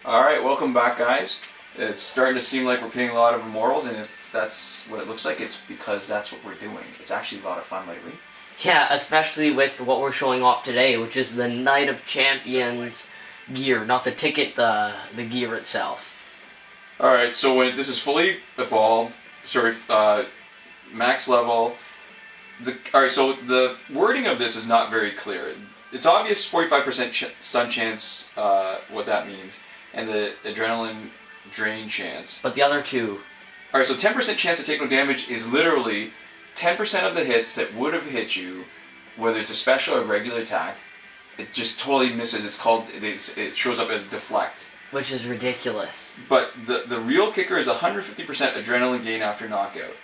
Alright, welcome back, guys. It's starting to seem like we're playing a lot of Immortals, and if that's what it looks like, it's because that's what we're doing. It's actually a lot of fun lately. Yeah, especially with what we're showing off today, which is the Night of Champions gear. Not the ticket, the gear itself. Alright, so when this is fully evolved, max level, alright, so the wording of this is not very clear. It's obvious 45% stun chance, what that means, and the adrenaline drain chance. But the other two... Alright, so 10% chance to take no damage is literally 10% of the hits that would have hit you, whether it's a special or regular attack, it just totally misses. It shows up as deflect. Which is ridiculous. But the real kicker is 150% adrenaline gain after knockout.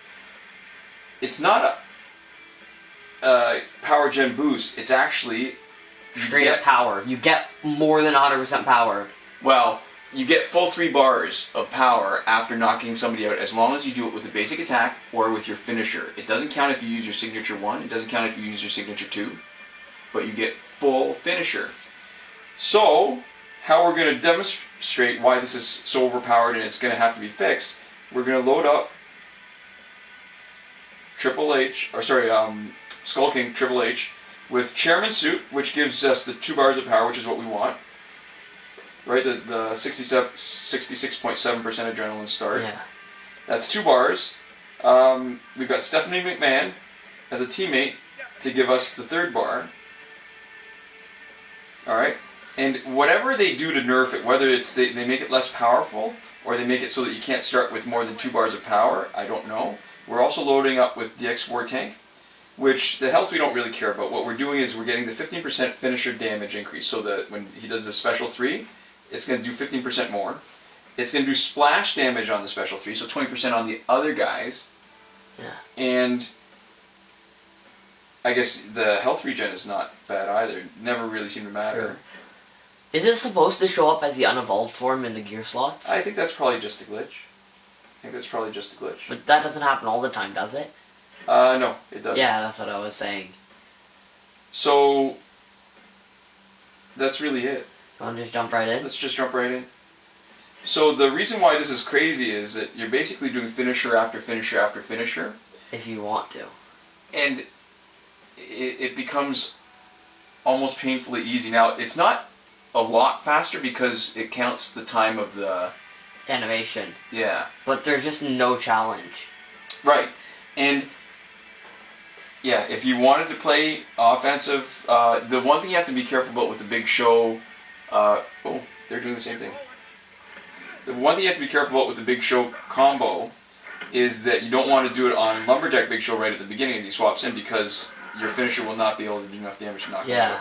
It's not a power gen boost, it's actually... Straight up power. You get more than 100% power. Well, you get full 3 bars of power after knocking somebody out as long as you do it with a basic attack or with your finisher. It doesn't count if you use your signature 1, it doesn't count if you use your signature 2, but you get full finisher. So, how we're going to demonstrate why this is so overpowered and it's going to have to be fixed, we're going to load up Skull King Triple H with Chairman Suit, which gives us the 2 bars of power, which is what we want. Right, the 66.7% adrenaline start. Yeah. That's 2 bars. We've got Stephanie McMahon as a teammate to give us the 3rd bar. Alright, and whatever they do to nerf it, whether it's they make it less powerful, or they make it so that you can't start with more than 2 bars of power, I don't know. We're also loading up with DX War Tank, which the health we don't really care about. What we're doing is we're getting the 15% finisher damage increase, so that when he does the special 3, it's going to do 15% more. It's going to do splash damage on the special 3, so 20% on the other guys. Yeah. And I guess the health regen is not bad either. It never really seemed to matter. Sure. Is it supposed to show up as the unevolved form in the gear slots? I think that's probably just a glitch. But that doesn't happen all the time, does it? No, it doesn't. Yeah, that's what I was saying. So, that's really it. Want to just jump right in? Let's just jump right in. So the reason why this is crazy is that you're basically doing finisher after finisher after finisher. If you want to. And it becomes almost painfully easy. Now, it's not a lot faster because it counts the time of the... animation. Yeah. But there's just no challenge. Right. And... yeah, if you wanted to play offensive, the one thing you have to be careful about with the Big Show... oh, they're doing the same thing. The one thing you have to be careful about with the Big Show combo is that you don't want to do it on Lumberjack Big Show right at the beginning as he swaps in, because your finisher will not be able to do enough damage to knock him out.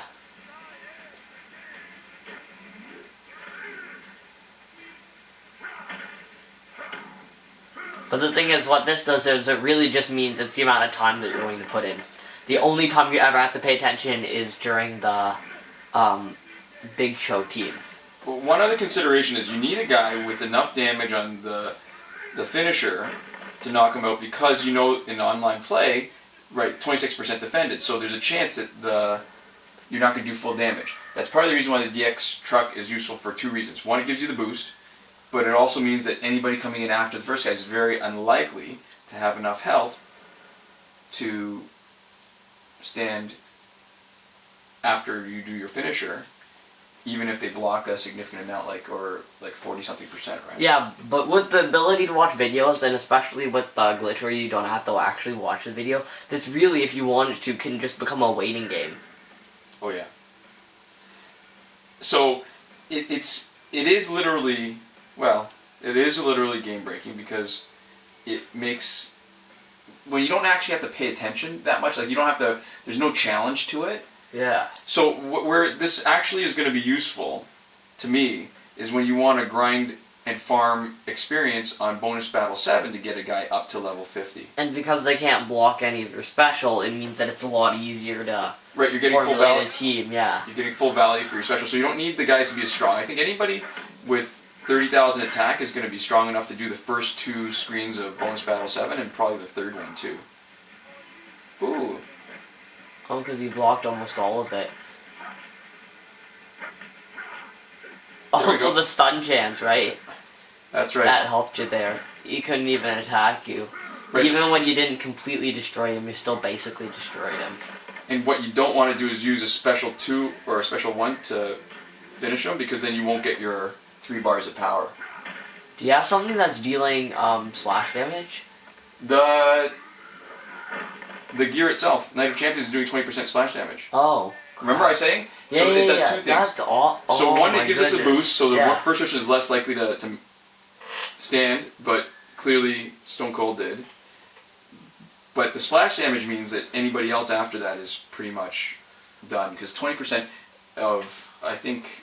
But the thing is, what this does is it really just means it's the amount of time that you're going to put in. The only time you ever have to pay attention is during the Big Show team. Well, one other consideration is you need a guy with enough damage on the finisher to knock him out, because you know in online play, right, 26% defended, so there's a chance that you're not going to do full damage. That's part of the reason why the DX truck is useful for 2 reasons. One, it gives you the boost, but it also means that anybody coming in after the first guy is very unlikely to have enough health to stand after you do your finisher, even if they block a significant amount, like 40-something%, right? Yeah, but with the ability to watch videos, and especially with the glitch where you don't have to actually watch the video, this really, if you wanted to, can just become a waiting game. Oh yeah. So it is literally game breaking, because it makes, when you don't actually have to pay attention that much, like you don't have to, there's no challenge to it. Yeah. So where this actually is going to be useful to me is when you want to grind and farm experience on bonus battle 7 to get a guy up to level 50. And because they can't block any of your special, it means that it's a lot easier to right, you're getting full value. A team, yeah. You're getting full value for your special, so you don't need the guys to be as strong. I think anybody with 30,000 attack is going to be strong enough to do the first 2 screens of bonus battle 7, and probably the 3rd one too. Ooh. Oh, because you blocked almost all of it. Also go. the stun chance, right? That's right. That helped you there. He couldn't even attack you. Right. Even when you didn't completely destroy him, you still basically destroyed him. And what you don't want to do is use a special 2 or a special 1 to finish him, because then you won't get your 3 bars of power. Do you have something that's dealing splash damage? The gear itself, Knight of Champions, is doing 20% splash damage. Oh. Remember I saying? Yeah, so yeah, it does yeah. 2 things. That's awful. So oh, one, my it gives us a goodness. boost, so the Yeah. first person is less likely to stand, but clearly Stone Cold did. But the splash damage means that anybody else after that is pretty much done, because 20% of, I think,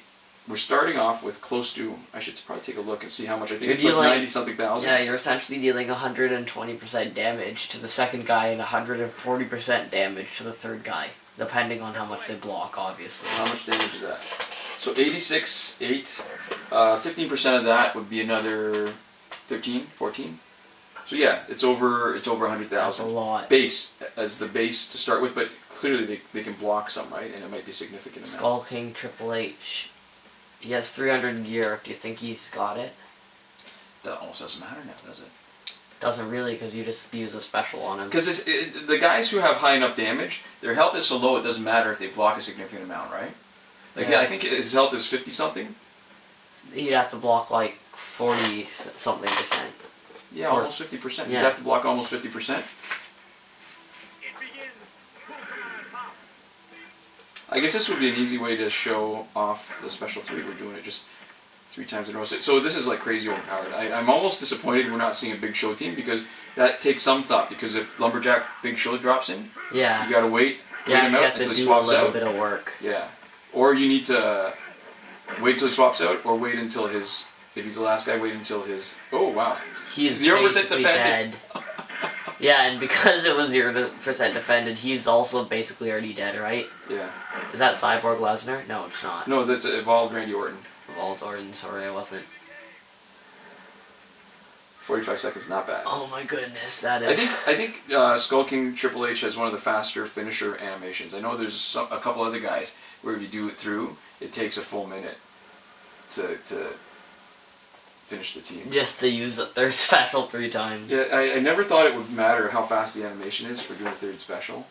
we're starting off with close to, I should probably take a look and see how much, I think You're it's like dealing- 90-something thousand. Yeah, you're essentially dealing 120% damage to the second guy and 140% damage to the third guy, depending on how much they block, obviously. How much damage is that? So 86, 8, 15% of that would be another 13, 14. So yeah, it's over 100,000. That's a lot. Base, as the base to start with, but clearly they can block some, right? And it might be a significant amount. Skull King Triple H. He has 300 gear. Do you think he's got it? That almost doesn't matter now, does it? Doesn't really, because you just use a special on him. Because the guys who have high enough damage, their health is so low it doesn't matter if they block a significant amount, right? Like, Yeah. I think his health is 50-something. You'd have to block like 40-something%. Yeah, Or- almost 50%. yeah. You'd have to block almost 50%. I guess this would be an easy way to show off the special 3. We're doing it just 3 times in a row. So this is like crazy overpowered. I'm almost disappointed we're not seeing a Big Show team, because that takes some thought. Because if Lumberjack Big Show drops in, Yeah. you gotta wait Yeah, him you out have to until he do a swaps little out. bit of work. Yeah. Or you need to wait till he swaps out, or wait until his, if he's the last guy, wait until his, oh wow. He's 0% basically defended. dead. Yeah, and because it was 0% defended, he's also basically already dead, right? Yeah. Is that Cyborg Lesnar? No, it's not. No, that's Evolved Randy Orton. Vault Orton, sorry, I wasn't. 45 seconds, not bad. Oh my goodness, that I is. think Skull King Triple H has one of the faster finisher animations. I know there's a couple other guys where if you do it through, it takes a full minute to finish the team. Just to use a third special 3 times. Yeah, I never thought it would matter how fast the animation is for doing a third special.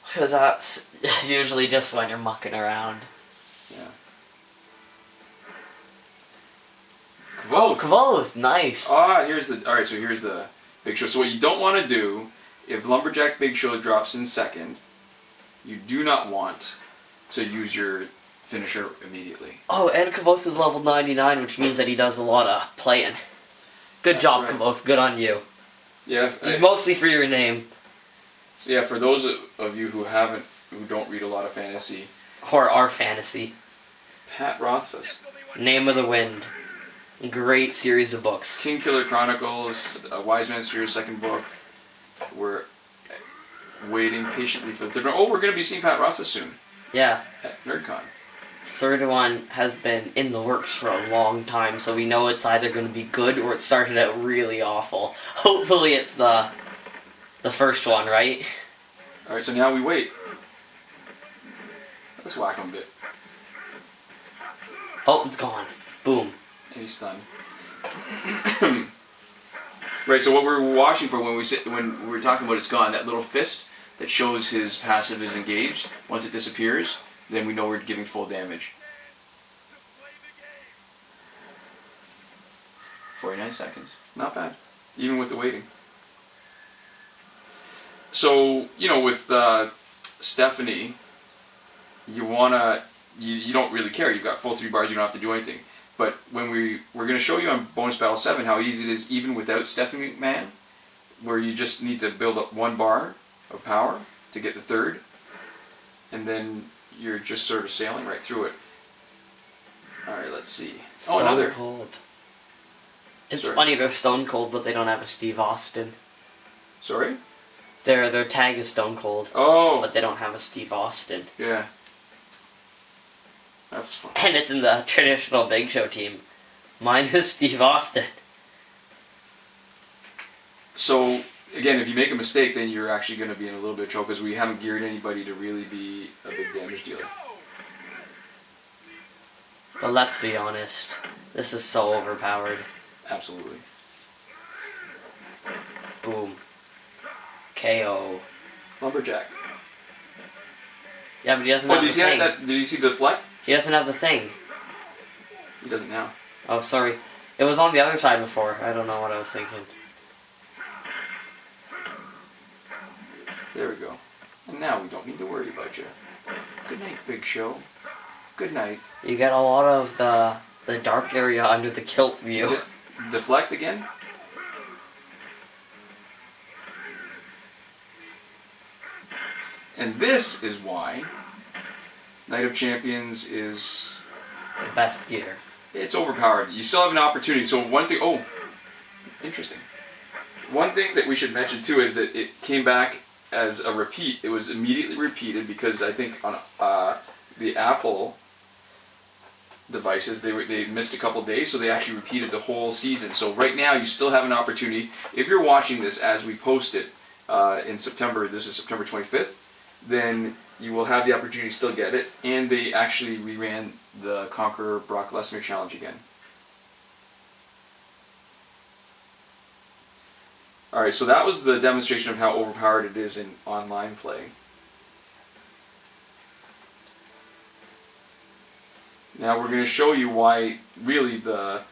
Because that's usually just when you're mucking around. Yeah. Oh, Kavoth, nice. Here's the Big Show. So what you don't want to do, if Lumberjack Big Show drops in second, you do not want to use your finisher immediately. Oh, and Kavoth is level 99, which means that he does a lot of playing. Good That's job, right. Kavoth. Good on you. Yeah. Mostly for your name. So yeah, for those of you who don't read a lot of fantasy, Or our fantasy. Pat Rothfuss, Name of the Wind. Great series of books. King Killer Chronicles, Wise Man's Fear, second book. We're waiting patiently for the third one. Oh, we're going to be seeing Pat Rothfuss soon Yeah. at NerdCon. Third one has been in the works for a long time, so we know it's either going to be good or it started out really awful. Hopefully it's the first one, right? Alright, so now we wait. Let's whack him a bit. Oh, it's gone. Boom. And he's stunned. Right, so what we're watching for when we're talking about it's gone, that little fist that shows his passive is engaged, once it disappears, then we know we're giving full damage. 49 seconds. Not bad. Even with the waiting. So, with Stephanie, you don't really care. You've got full 3 bars, you don't have to do anything. But when we're going to show you on Bonus Battle 7 how easy it is even without Stephanie McMahon, where you just need to build up 1 bar of power to get the third, and then you're just sort of sailing right through it. Alright, let's see. Stone Another. Cold. It's Sorry. funny they're Stone Cold, but they don't have a Steve Austin. Sorry? Their tag is Stone Cold, Oh, but they don't have a Steve Austin. yeah. That's fun. And it's in the traditional Big Show team. Mine is Steve Austin. So, again, if you make a mistake, then you're actually going to be in a little bit of trouble because we haven't geared anybody to really be a big damage dealer. But let's be honest, this is so overpowered. Absolutely. Boom. KO. Lumberjack. Yeah, but he doesn't Oh, have did the you see thing. that? Did you see the deflect? He doesn't have the thing. He doesn't now. Oh, sorry. It was on the other side before. I don't know what I was thinking. There we go. And now we don't need to worry about you. Good night, Big Show. Good night. You get a lot of the dark area under the kilt view. Is it deflect again? And this is why Night of Champions is... The best gear. It's overpowered. You still have an opportunity. So one thing... Oh, interesting. One thing that we should mention too is that it came back as a repeat. It was immediately repeated because I think on the Apple devices they missed a couple days, so they actually repeated the whole season. So right now you still have an opportunity. If you're watching this as we post it in September, this is September 25th, then you will have the opportunity to still get it. And they actually reran the Conqueror Brock Lesnar challenge again. Alright, so that was the demonstration of how overpowered it is in online play. Now we're going to show you why really to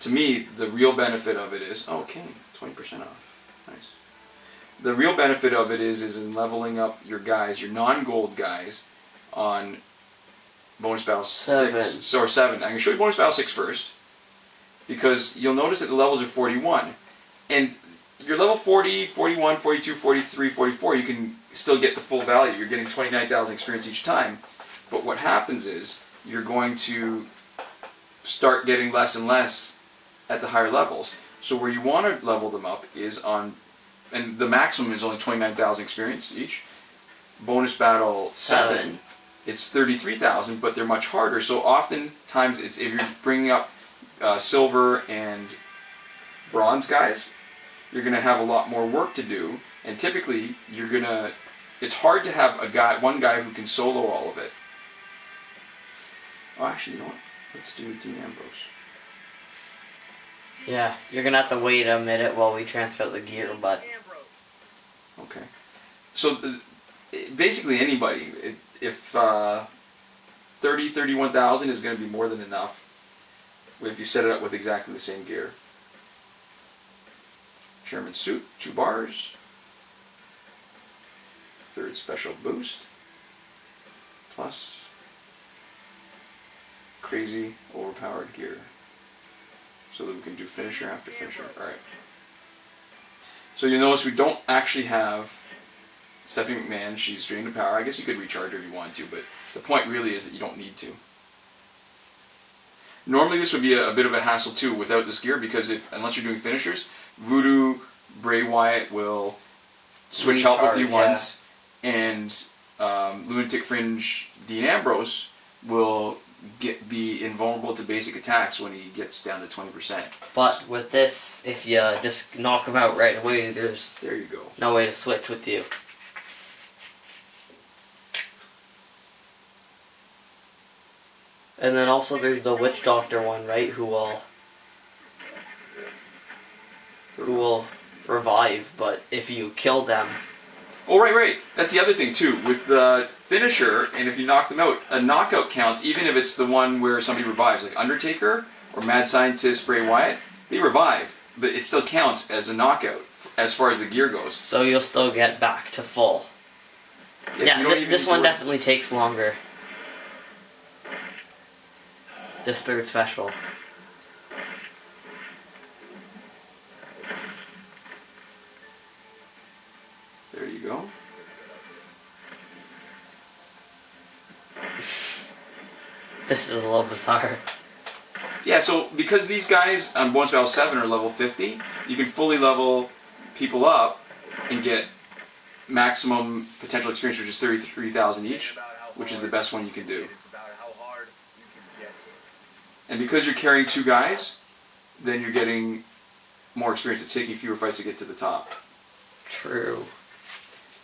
me, the real benefit of it is, oh, okay, 20% off. Nice. The real benefit of it is in leveling up your guys, your non-gold guys, on Bonus Battle 6, or 7. I'm going to show you Bonus Battle 6 first, because you'll notice that the levels are 41. And you're level 40, 41, 42, 43, 44, you can still get the full value. You're getting 29,000 experience each time. But what happens is, you're going to start getting less and less at the higher levels. So where you want to level them up is on, and the maximum is only 29,000 experience each. Bonus Battle 7, it's 33,000, but they're much harder. So oftentimes, if you're bringing up silver and bronze guys, you're going to have a lot more work to do. And typically, it's hard to have one guy who can solo all of it. Oh, actually, you know what? Let's do Dean Ambrose. Yeah, you're gonna have to wait a minute while we transfer the gear, but... Okay. So, basically anybody, if 31,000 is going to be more than enough if you set it up with exactly the same gear. Chairman's suit, 2 bars. 3rd special boost. Plus... crazy overpowered gear, so that we can do finisher after finisher. Alright. So you'll notice we don't actually have Stephanie McMahon. She's drained to power. I guess you could recharge her if you wanted to, but the point really is that you don't need to. Normally this would be a bit of a hassle too without this gear, because unless you're doing finishers, Voodoo Bray Wyatt will switch help with you once, and Lunatic Fringe Dean Ambrose will be invulnerable to basic attacks when he gets down to 20%. But with this, if you just knock him out right away, there you go. No way to switch with you. And then also there's the Witch Doctor one, right? Who will revive, but if you kill them... Oh, right. That's the other thing, too. With the finisher, and if you knock them out, a knockout counts, even if it's the one where somebody revives. Like Undertaker or Mad Scientist Bray Wyatt, they revive, but it still counts as a knockout as far as the gear goes. So you'll still get back to full. Yes, yeah, this one definitely takes longer. This 3rd special. There you go. This is a little bizarre. Yeah, so because these guys on Bonus Battle 7 are level 50, you can fully level people up and get maximum potential experience, which is 33,000 each, which is the best one you can do. And because you're carrying 2 guys, then you're getting more experience. It's taking fewer fights to get to the top. True.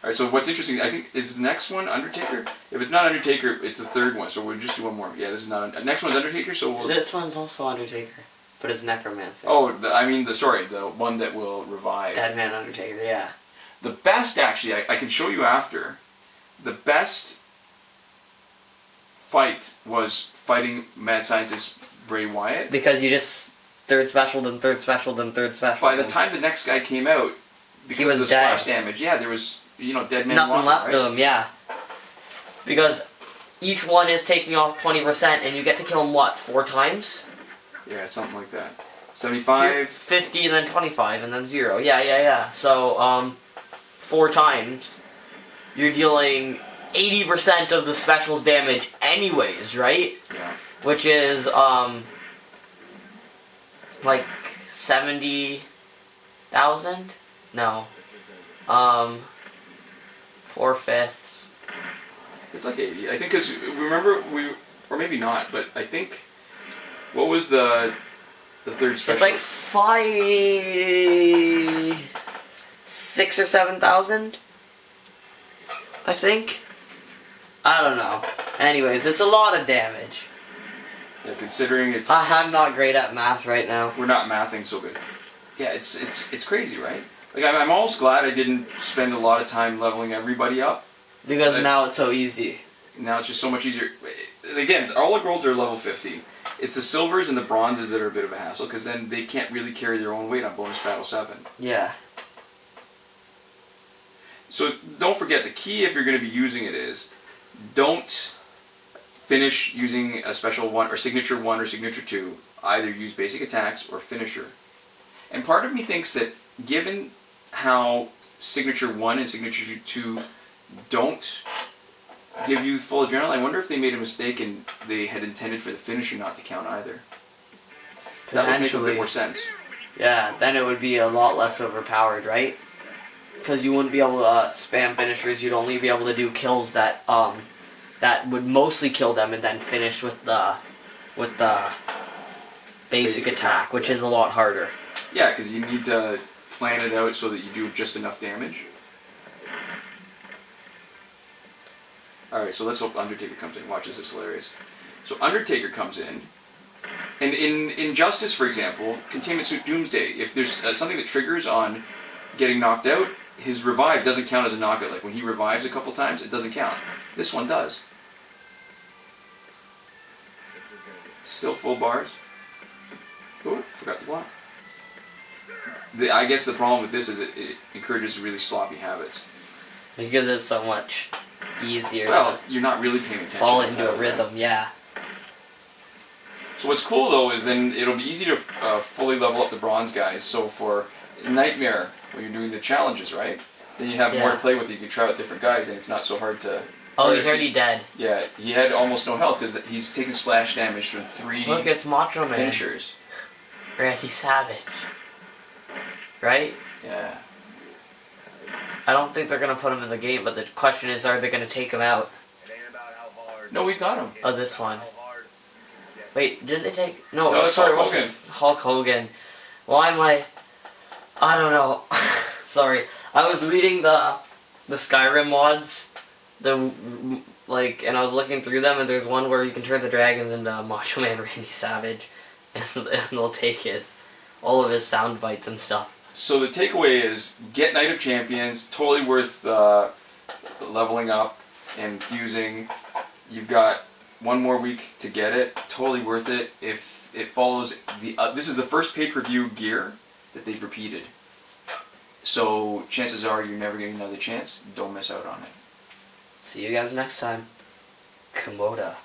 All right. So what's interesting, I think, is the next one Undertaker. If it's not Undertaker, it's the third one. So we'll just do one more. Yeah, this is not. Next one's Undertaker. So we'll. This one's also Undertaker, but it's Necromancer. Oh, the one that will revive. Dead Man Undertaker, yeah. The best, actually, I can show you after. The best fight was fighting Mad Scientist Bray Wyatt. Because you just third special, then third special, then third special. By the time the next guy came out, because of the splash damage, yeah, there was, dead man nothing walking, left right? of him, yeah. Because each one is taking off 20%, and you get to kill him, what, 4 times? Yeah, something like that. 75... 50, and then 25, and then 0. Yeah. So, 4 times, you're dealing 80% of the special's damage anyways, right? Yeah. Which is, like 70,000? No. 4/5. It's like 80. I think because, remember, or maybe not, but I think, what was the third special? It's like 6,000 or 7,000, I think. I don't know. Anyways, it's a lot of damage. Yeah, considering it's... I'm not great at math right now. We're not mathing so good. Yeah, it's crazy, right? Like, I'm almost glad I didn't spend a lot of time leveling everybody up. Because now it's so easy. Now it's just so much easier. Again, all the golds are level 50. It's the silvers and the bronzes that are a bit of a hassle, because then they can't really carry their own weight on bonus battle 7. Yeah. So don't forget, the key if you're going to be using it is, don't finish using a special 1 or signature 1 or signature 2. Either use basic attacks or finisher. And part of me thinks that given how signature 1 and signature 2 don't give you full adrenaline, I wonder if they made a mistake and they had intended for the finisher not to count either. That would make a bit more sense. Yeah, then it would be a lot less overpowered, right? Because you wouldn't be able to spam finishers. You'd only be able to do kills that would mostly kill them and then finish with the basic attack, which is a lot harder. Yeah, because you need to plan it out so that you do just enough damage. Alright, so let's hope Undertaker comes in. Watch this, it's hilarious. So Undertaker comes in, and in Injustice, for example, Containment Suit Doomsday, if there's something that triggers on getting knocked out, his revive doesn't count as a knockout. Like when he revives a couple times, it doesn't count. This one does. Still full bars. Oh, forgot to block. I guess the problem with this is it encourages really sloppy habits. Because it's so much easier. Well, you're not really paying attention. Fall into a rhythm, yeah. So what's cool though is then it'll be easy to fully level up the bronze guys. So for Nightmare, when you're doing the challenges, right? Then you have more to play with. You can try out different guys, and it's not so hard to. Oh, he's already dead. Yeah, he had almost no health because he's taken splash damage from 3 Look, it's Macho Man. finishers. Randy Savage. Right? Yeah. I don't think they're gonna put him in the game, but the question is, are they gonna take him out? No, we got him. Oh, this one. Wait, did they take? No, No, it's sorry, Hulk Hogan. Hulk Hogan. Why am I don't know. Sorry, I was reading the Skyrim mods, and I was looking through them, and there's one where you can turn the dragons into Macho Man Randy Savage, and they'll take all of his sound bites and stuff. So the takeaway is, get Night of Champions, totally worth leveling up and fusing. You've got 1 more week to get it, totally worth it. If it follows this is the first pay-per-view gear that they've repeated. So chances are you're never getting another chance. Don't miss out on it. See you guys next time. Komoda.